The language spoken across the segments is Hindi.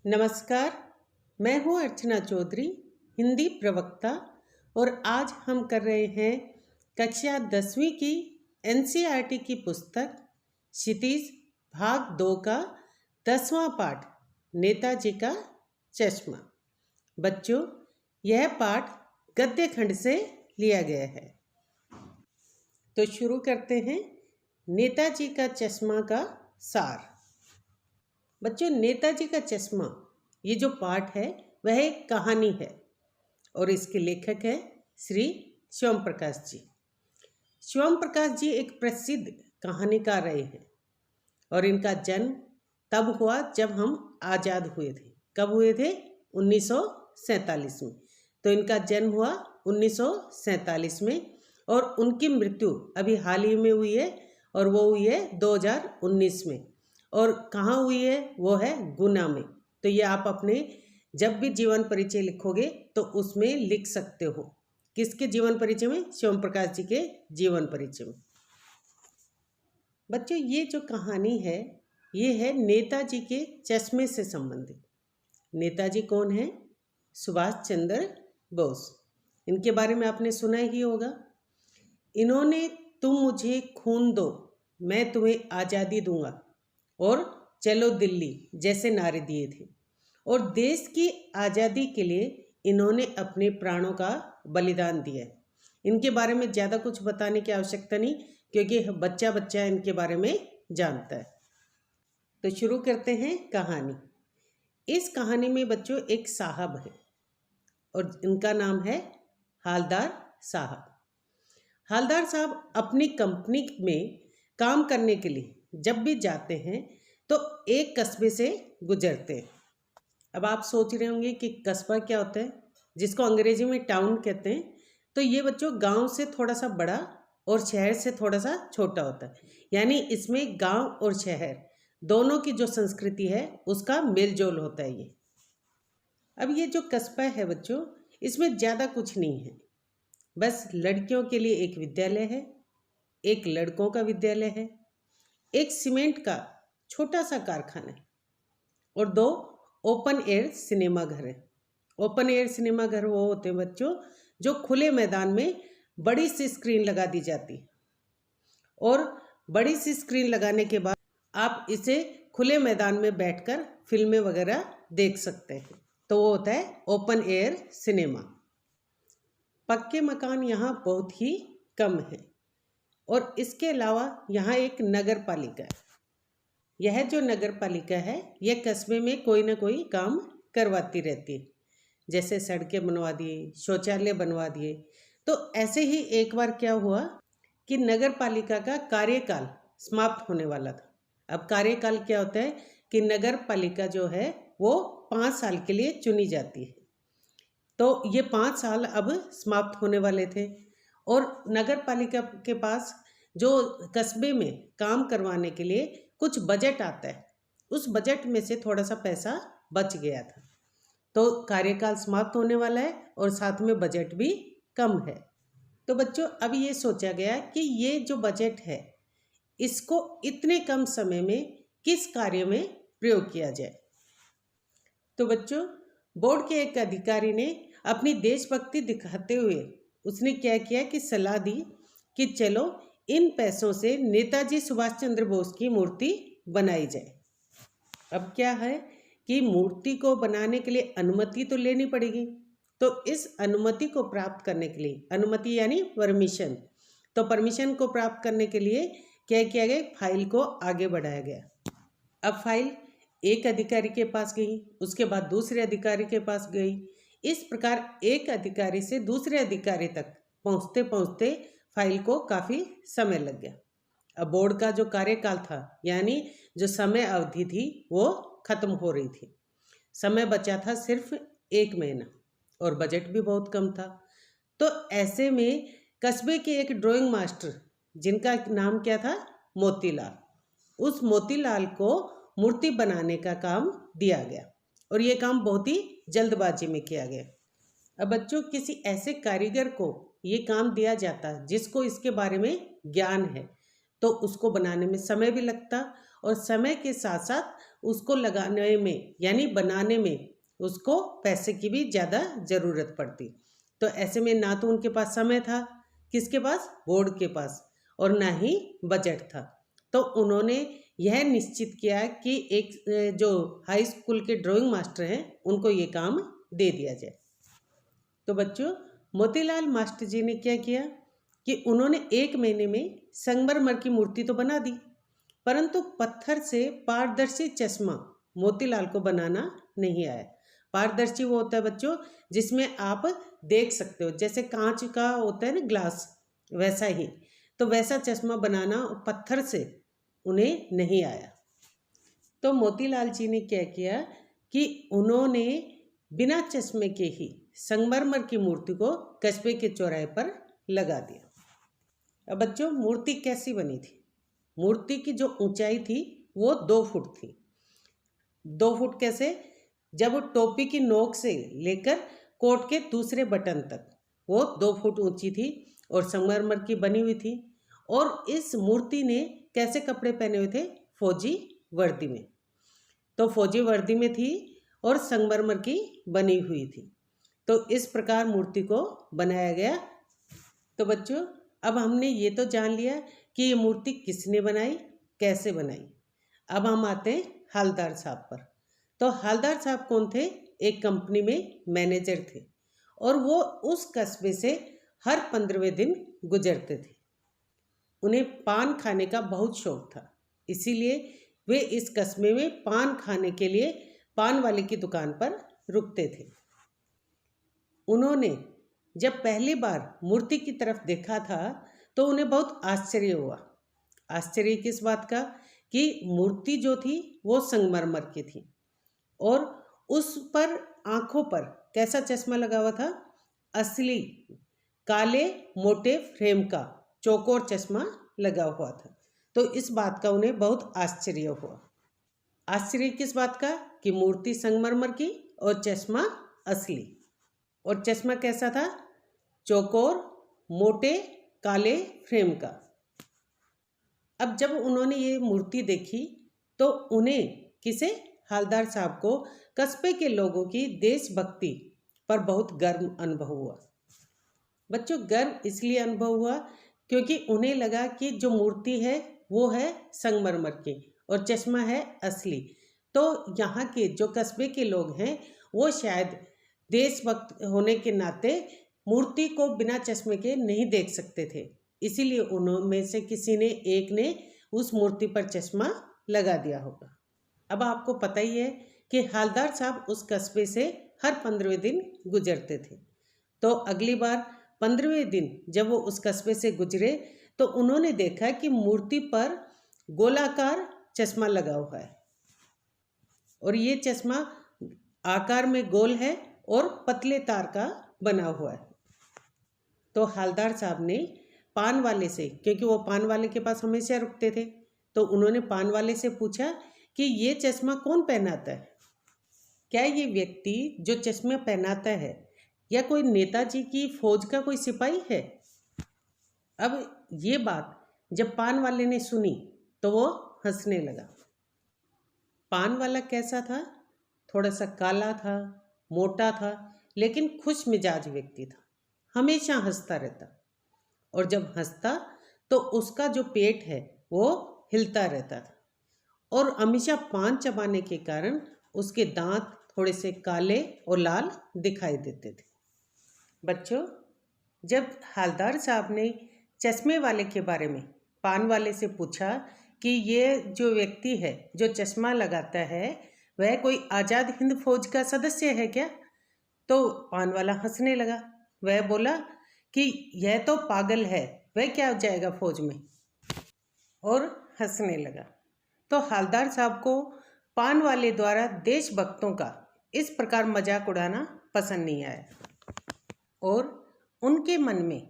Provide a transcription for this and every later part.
नमस्कार, मैं हूँ अर्चना चौधरी, हिंदी प्रवक्ता। और आज हम कर रहे हैं कक्षा 10वीं की एनसीईआरटी की पुस्तक क्षितिज भाग 2 का 10वां पाठ नेताजी का चश्मा। बच्चों, यह पाठ गद्य खंड से लिया गया है। तो शुरू करते हैं। नेताजी का चश्मा का सार। बच्चों, नेताजी का चश्मा ये जो पाठ है वह एक कहानी है और इसके लेखक हैं श्री शिवम प्रकाश जी। शिवम प्रकाश जी एक प्रसिद्ध कहानीकार रहे हैं और इनका जन्म तब हुआ जब हम आज़ाद हुए थे। कब हुए थे? 1947 में। तो इनका जन्म हुआ 1947 में और उनकी मृत्यु अभी हाल ही में हुई है और वो हुई है 2019 में। और कहाँ हुई है? वो है गुना में। तो ये आप अपने जब भी जीवन परिचय लिखोगे तो उसमें लिख सकते हो। किसके जीवन परिचय में? शिवम प्रकाश जी के जीवन परिचय में। बच्चों, ये जो कहानी है ये है नेताजी के चश्मे से संबंधित। नेताजी कौन है? सुभाष चंद्र बोस। इनके बारे में आपने सुना ही होगा। इन्होंने तुम मुझे खून दो, मैं तुम्हें आज़ादी दूंगा और चलो दिल्ली जैसे नारे दिए थे। और देश की आज़ादी के लिए इन्होंने अपने प्राणों का बलिदान दिया है। इनके बारे में ज़्यादा कुछ बताने की आवश्यकता नहीं, क्योंकि बच्चा बच्चा इनके बारे में जानता है। तो शुरू करते हैं कहानी। इस कहानी में बच्चों एक साहब है और इनका नाम है हालदार साहब। हालदार साहब अपनी कंपनी में काम करने के लिए जब भी जाते हैं तो एक कस्बे से गुजरते हैं। अब आप सोच रहे होंगे कि कस्बा क्या होता है, जिसको अंग्रेजी में टाउन कहते हैं। तो ये बच्चों गांव से थोड़ा सा बड़ा और शहर से थोड़ा सा छोटा होता है। यानी इसमें गांव और शहर दोनों की जो संस्कृति है उसका मेल जोल होता है ये। अब ये जो कस्बा है बच्चों, इसमें ज़्यादा कुछ नहीं है। बस लड़कियों के लिए एक विद्यालय है, एक लड़कों का विद्यालय है, एक सीमेंट का छोटा सा कारखाना है और 2 ओपन एयर सिनेमा घर है। ओपन एयर सिनेमा घर वो होते हैं बच्चों जो खुले मैदान में बड़ी सी स्क्रीन लगा दी जाती है और बड़ी सी स्क्रीन लगाने के बाद आप इसे खुले मैदान में बैठकर फिल्में वगैरह देख सकते हैं। तो वो होता है ओपन एयर सिनेमा। पक्के मकान यहाँ बहुत ही कम है और इसके अलावा यहाँ एक नगर पालिका है। यह जो नगर पालिका है यह कस्बे में कोई ना कोई काम करवाती रहती है, जैसे सड़कें बनवा दिए, शौचालय बनवा दिए। तो ऐसे ही एक बार क्या हुआ कि नगर पालिका का कार्यकाल समाप्त होने वाला था। अब कार्यकाल क्या होता है कि नगर पालिका जो है वो 5 साल के लिए चुनी जाती है। तो ये 5 साल अब समाप्त होने वाले थे और नगर पालिका के पास जो कस्बे में काम करवाने के लिए कुछ बजट आता है, उस बजट में से थोड़ा सा पैसा बच गया था। तो कार्यकाल समाप्त होने वाला है और साथ में बजट भी कम है। तो बच्चों, अब ये सोचा गया कि ये जो बजट है इसको इतने कम समय में किस कार्य में प्रयोग किया जाए। तो बच्चों, बोर्ड के एक अधिकारी ने अपनी देशभक्ति दिखाते हुए उसने क्या किया कि सलाह दी कि चलो इन पैसों से नेताजी सुभाष चंद्र बोस की मूर्ति बनाई जाए। अब क्या है कि मूर्ति को बनाने के लिए अनुमति तो लेनी पड़ेगी। तो इस अनुमति को प्राप्त करने के लिए, अनुमति यानी परमिशन, तो परमिशन को प्राप्त करने के लिए क्या किया गया? फाइल को आगे बढ़ाया गया। अब फाइल एक अधिकारी के पास गई, उसके बाद दूसरे अधिकारी के पास गई। इस प्रकार एक अधिकारी से दूसरे अधिकारी तक पहुँचते पहुँचते फाइल को काफ़ी समय लग गया। अब बोर्ड का जो कार्यकाल था यानी जो समय अवधि थी वो खत्म हो रही थी। समय बचा था सिर्फ 1 महीना और बजट भी बहुत कम था। तो ऐसे में कस्बे के एक ड्राइंग मास्टर जिनका नाम क्या था? मोतीलाल। उस मोतीलाल को मूर्ति बनाने का काम दिया गया और ये काम बहुत ही जल्दबाजी में किया गया। अब बच्चों, किसी ऐसे कारीगर को ये काम दिया जाता जिसको इसके बारे में ज्ञान है, तो उसको बनाने में समय भी लगता और समय के साथ साथ उसको लगाने में यानी बनाने में उसको पैसे की भी ज़्यादा ज़रूरत पड़ती। तो ऐसे में ना तो उनके पास समय था, किसके पास, बोर्ड के पास, और ना ही बजट था। तो उन्होंने यह निश्चित किया कि एक जो हाई स्कूल के ड्राइंग मास्टर हैं उनको ये काम दे दिया जाए। तो बच्चों, मोतीलाल मास्टर जी ने क्या किया कि उन्होंने 1 महीने में संगमरमर की मूर्ति तो बना दी, परंतु पत्थर से पारदर्शी चश्मा मोतीलाल को बनाना नहीं आया। पारदर्शी वो होता है बच्चों जिसमें आप देख सकते हो, जैसे कांच का होता है ना ग्लास, वैसा ही। तो वैसा चश्मा बनाना पत्थर से उन्हें नहीं आया। तो मोतीलाल जी ने क्या किया कि उन्होंने बिना चश्मे के ही संगमरमर की मूर्ति को कस्बे के चौराहे पर लगा दिया। अब बच्चों, मूर्ति कैसी बनी थी? मूर्ति की जो ऊंचाई थी वो 2 फुट थी। 2 फुट कैसे? जब टोपी की नोक से लेकर कोट के दूसरे बटन तक वो 2 फुट ऊंची थी और संगमरमर की बनी हुई थी। और इस मूर्ति ने कैसे कपड़े पहने हुए थे? फौजी वर्दी में। तो फौजी वर्दी में थी और संगमरमर की बनी हुई थी। तो इस प्रकार मूर्ति को बनाया गया। तो बच्चों, अब हमने ये तो जान लिया कि ये मूर्ति किसने बनाई, कैसे बनाई। अब हम आते हैं हालदार साहब पर। तो हालदार साहब कौन थे? एक कंपनी में मैनेजर थे और वो उस कस्बे से हर 15वें दिन गुजरते थे। उन्हें पान खाने का बहुत शौक था, इसीलिए वे इस कस्बे में पान खाने के लिए पान वाले की दुकान पर रुकते थे। उन्होंने जब पहली बार मूर्ति की तरफ देखा था तो उन्हें बहुत आश्चर्य हुआ। आश्चर्य किस बात का? कि मूर्ति जो थी वो संगमरमर की थी और उस पर आंखों पर कैसा चश्मा लगा हुआ था? असली काले मोटे फ्रेम का चौकोर चश्मा लगा हुआ था। तो इस बात का उन्हें बहुत आश्चर्य हुआ। आश्चर्य किस बात का? कि मूर्ति संगमरमर की और चश्मा असली। और चश्मा कैसा था? चौकोर मोटे काले फ्रेम का। अब जब उन्होंने ये मूर्ति देखी तो उन्हें, किसे? हालदार साहब को कस्बे के लोगों की देशभक्ति पर बहुत गर्व अनुभव हुआ। बच्चों, गर्व इसलिए अनुभव हुआ क्योंकि उन्हें लगा कि जो मूर्ति है वो है संगमरमर की और चश्मा है असली। तो यहाँ के जो कस्बे के लोग हैं वो शायद देशभक्त होने के नाते मूर्ति को बिना चश्मे के नहीं देख सकते थे, इसीलिए उनमें से किसी ने एक ने उस मूर्ति पर चश्मा लगा दिया होगा। अब आपको पता ही है कि हालदार साहब उस कस्बे से हर 15वें दिन गुजरते थे। तो अगली बार 15वें दिन जब वो उस कस्बे से गुजरे तो उन्होंने देखा कि मूर्ति पर गोलाकार चश्मा लगा हुआ है और ये चश्मा आकार में गोल है और पतले तार का बना हुआ है। तो हालदार साहब ने पान वाले से, क्योंकि वो पान वाले के पास हमेशा रुकते थे, तो उन्होंने पान वाले से पूछा कि ये चश्मा कौन पहनाता है? क्या ये व्यक्ति जो चश्मा पहनाता है या कोई नेताजी की फौज का कोई सिपाही है? अब ये बात जब पान वाले ने सुनी तो वो हंसने लगा। पान वाला कैसा था? थोड़ा सा काला था, मोटा था, लेकिन खुश मिजाज व्यक्ति था, हमेशा हंसता रहता। और जब हंसता तो उसका जो पेट है वो हिलता रहता था और हमेशा पान चबाने के कारण उसके दांत थोड़े से काले और लाल दिखाई देते थे। बच्चों, जब हालदार साहब ने चश्मे वाले के बारे में पान वाले से पूछा कि ये जो व्यक्ति है जो चश्मा लगाता है वह कोई आज़ाद हिंद फौज का सदस्य है क्या? तो पान वाला हंसने लगा। वह बोला कि यह तो पागल है, वह क्या जाएगा फौज में, और हंसने लगा। तो हालदार साहब को पान वाले द्वारा देशभक्तों का इस प्रकार मजाक उड़ाना पसंद नहीं आया और उनके मन में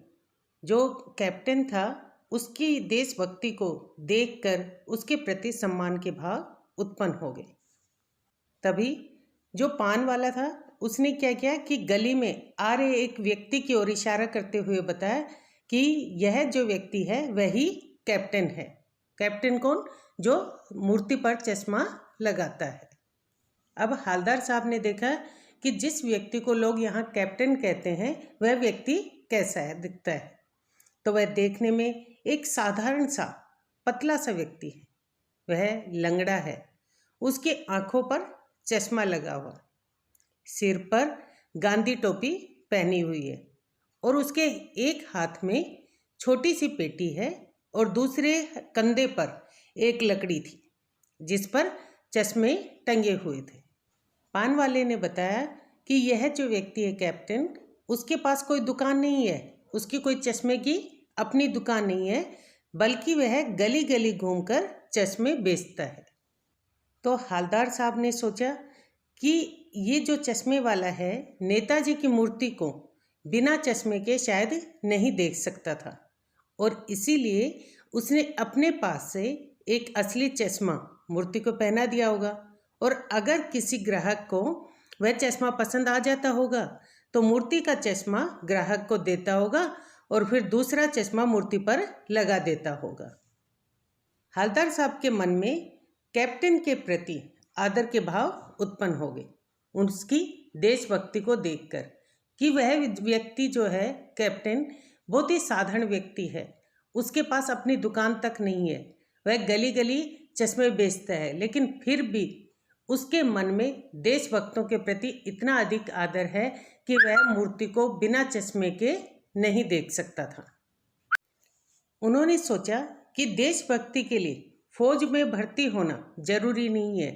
जो कैप्टन था उसकी देशभक्ति को देखकर उसके प्रति सम्मान के भाव उत्पन्न हो गए। तभी जो पान वाला था उसने क्या किया कि गली में आ रहे एक व्यक्ति की ओर इशारा करते हुए बताया कि यह जो व्यक्ति है वही कैप्टन है। कैप्टन कौन? जो मूर्ति पर चश्मा लगाता है। अब हालदार साहब ने देखा कि जिस व्यक्ति को लोग यहाँ कैप्टन कहते हैं वह व्यक्ति कैसा है, दिखता है। तो वह देखने में एक साधारण सा पतला सा व्यक्ति है। वह लंगड़ा है। उसके आंखों पर चश्मा लगा हुआ, सिर पर गांधी टोपी पहनी हुई है और उसके एक हाथ में छोटी सी पेटी है और दूसरे कंधे पर एक लकड़ी थी जिस पर चश्मे टंगे हुए थे। पान वाले ने बताया कि यह जो व्यक्ति है कैप्टन, उसके पास कोई दुकान नहीं है, उसकी कोई चश्मे की अपनी दुकान नहीं है, बल्कि वह गली गली घूमकर चश्मे बेचता है। तो हालदार साहब ने सोचा कि ये जो चश्मे वाला है नेताजी की मूर्ति को बिना चश्मे के शायद नहीं देख सकता था और इसीलिए उसने अपने पास से एक असली चश्मा मूर्ति को पहना दिया होगा और अगर किसी ग्राहक को वह चश्मा पसंद आ जाता होगा तो मूर्ति का चश्मा ग्राहक को देता होगा और फिर दूसरा चश्मा मूर्ति पर लगा देता होगा। हालदार साहब के मन में कैप्टन के प्रति आदर के भाव उत्पन्न हो गए उसकी देशभक्ति को देखकर कि वह व्यक्ति जो है कैप्टन बहुत ही साधारण व्यक्ति है, उसके पास अपनी दुकान तक नहीं है, वह गली गली चश्मे बेचता है, लेकिन फिर भी उसके मन में देशभक्तों के प्रति इतना अधिक आदर है कि वह मूर्ति को बिना चश्मे के नहीं देख सकता था। उन्होंने सोचा कि देशभक्ति के लिए फौज में भर्ती होना जरूरी नहीं है,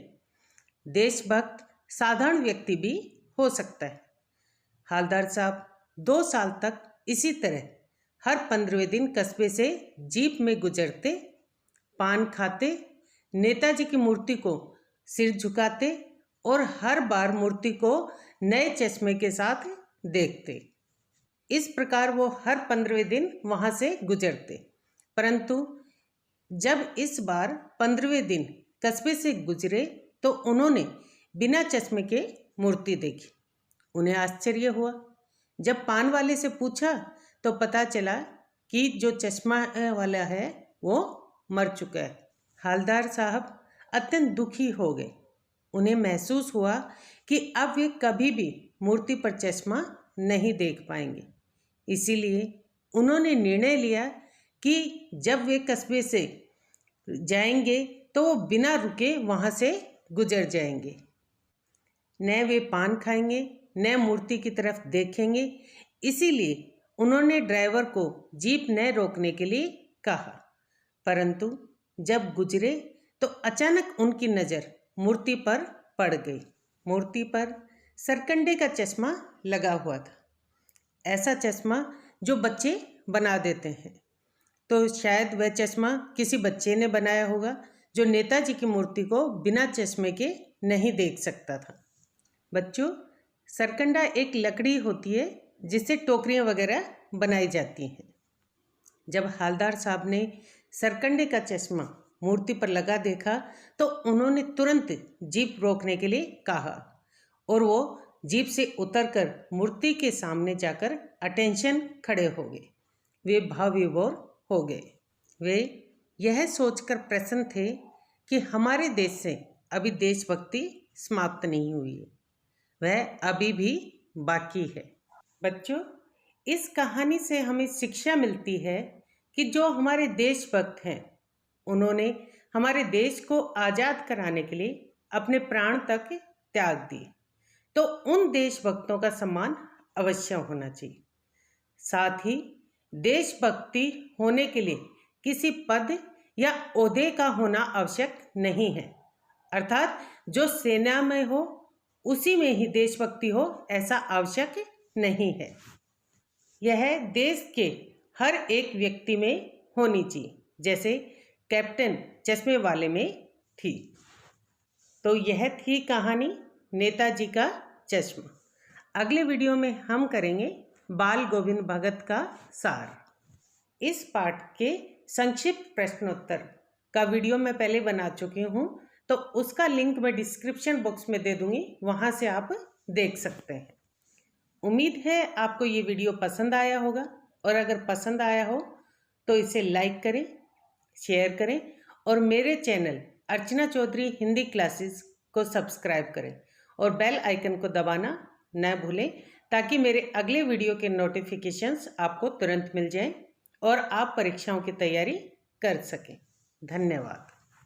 देशभक्त साधारण व्यक्ति भी हो सकता है। हालदार साहब 2 साल तक इसी तरह हर 15वें दिन कस्बे से जीप में गुजरते, पान खाते, नेताजी की मूर्ति को सिर झुकाते और हर बार मूर्ति को नए चश्मे के साथ देखते। इस प्रकार वो हर 15वें दिन वहाँ से गुजरते। परंतु जब इस बार 15वें दिन कस्बे से गुजरे तो उन्होंने बिना चश्मे के मूर्ति देखी। उन्हें आश्चर्य हुआ। जब पान वाले से पूछा तो पता चला कि जो चश्मा वाला है वो मर चुका है। हालदार साहब अत्यंत दुखी हो गए। उन्हें महसूस हुआ कि अब वे कभी भी मूर्ति पर चश्मा नहीं देख पाएंगे। इसीलिए उन्होंने निर्णय लिया कि जब वे कस्बे से जाएंगे तो वो बिना रुके वहाँ से गुजर जाएंगे। न वे पान खाएंगे न मूर्ति की तरफ देखेंगे। इसीलिए उन्होंने ड्राइवर को जीप न रोकने के लिए कहा। परंतु जब गुजरे तो अचानक उनकी नज़र मूर्ति पर पड़ गई। मूर्ति पर सरकंडे का चश्मा लगा हुआ था, ऐसा चश्मा जो बच्चे बना देते हैं। तो शायद वह चश्मा किसी बच्चे ने बनाया होगा जो नेताजी की मूर्ति को बिना चश्मे के नहीं देख सकता था। बच्चों, सरकंडा एक लकड़ी होती है जिससे टोकरियाँ वगैरह बनाई जाती हैं। जब हालदार साहब ने सरकंडे का चश्मा मूर्ति पर लगा देखा तो उन्होंने तुरंत जीप रोकने के लिए कहा और वो जीप से उतरकर मूर्ति के सामने जाकर अटेंशन खड़े हो गए। वे भाव विभोर हो गए। वे यह सोचकर प्रसन्न थे कि हमारे देश से अभी देशभक्ति समाप्त नहीं हुई है, वह अभी भी बाकी है। बच्चों, इस कहानी से हमें शिक्षा मिलती है कि जो हमारे देशभक्त हैं उन्होंने हमारे देश को आज़ाद कराने के लिए अपने प्राण तक त्याग दिए, तो उन देशभक्तों का सम्मान अवश्य होना चाहिए। साथ ही देशभक्ति होने के लिए किसी पद या ओहदे का होना आवश्यक नहीं है, अर्थात जो सेना में हो उसी में ही देशभक्ति हो ऐसा आवश्यक नहीं है। यह देश के हर एक व्यक्ति में होनी चाहिए, जैसे कैप्टन चश्मे वाले में थी। तो यह थी कहानी नेताजी का चश्मा। अगले वीडियो में हम करेंगे बाल गोविंद भगत का सार। इस पाठ के संक्षिप्त प्रश्नोत्तर का वीडियो मैं पहले बना चुकी हूँ, तो उसका लिंक मैं डिस्क्रिप्शन बॉक्स में दे दूँगी, वहाँ से आप देख सकते हैं। उम्मीद है आपको ये वीडियो पसंद आया होगा और अगर पसंद आया हो तो इसे लाइक करें, शेयर करें और मेरे चैनल अर्चना चौधरी हिंदी क्लासेस को सब्सक्राइब करें और बेल आइकन को दबाना न भूलें, ताकि मेरे अगले वीडियो के नोटिफिकेशंस आपको तुरंत मिल जाएं और आप परीक्षाओं की तैयारी कर सकें। धन्यवाद।